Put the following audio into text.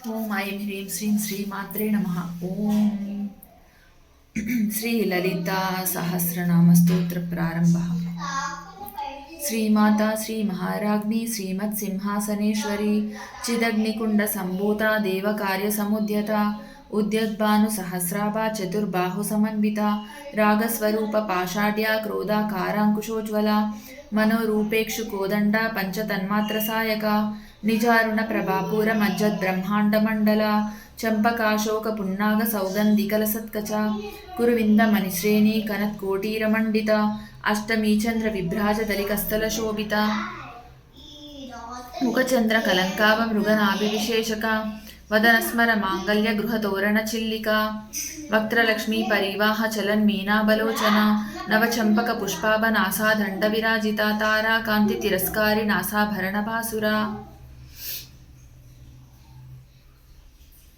ఓం ఐం హ్రీం శ్రీం శ్రీమాత్రే నమః. ఓం శ్రీ లలితా సహస్రనామ స్తోత్ర ప్రారంభ. శ్రీమాతా శ్రీ మహారాజ్ఞి శ్రీమత్ సింహాసనేశ్వరి చిదగ్నికుండ సంభూత దేవకార్య సముద్యత ఉద్యద్భాను సహస్రాభా చతుర్బాహు సమన్విత రాగస్వరూప పాషాఢ్య క్రోధాకారాంకుశోజ్వల మనోరూపేక్షు కోదండ పంచతన్మాత్ర సాయక నిజారుణ ప్రభాపూర మజ్జద్ బ్రహ్మాండ మండల చంపకాశోక పున్నాగ సౌగంధికల సత్కచ కురువింద మణిశ్రేణి కనత్కోటీరమండిత అష్టమీ చంద్ర విభ్రాజ దలికస్థల శోభిత ముఖచంద్ర కలంకావ మృగనాభివిశేషక వదనస్మర మాంగళ్య గృహతోరణ చిల్లిక వక్త్రలక్ష్మీ పరివాహ చలన్ మీనాబలోచన నవచంపక పుష్పాభ నాసాదండ విరాజిత తారా కాంతి తిరస్కారి నాసాభరణ భాసురా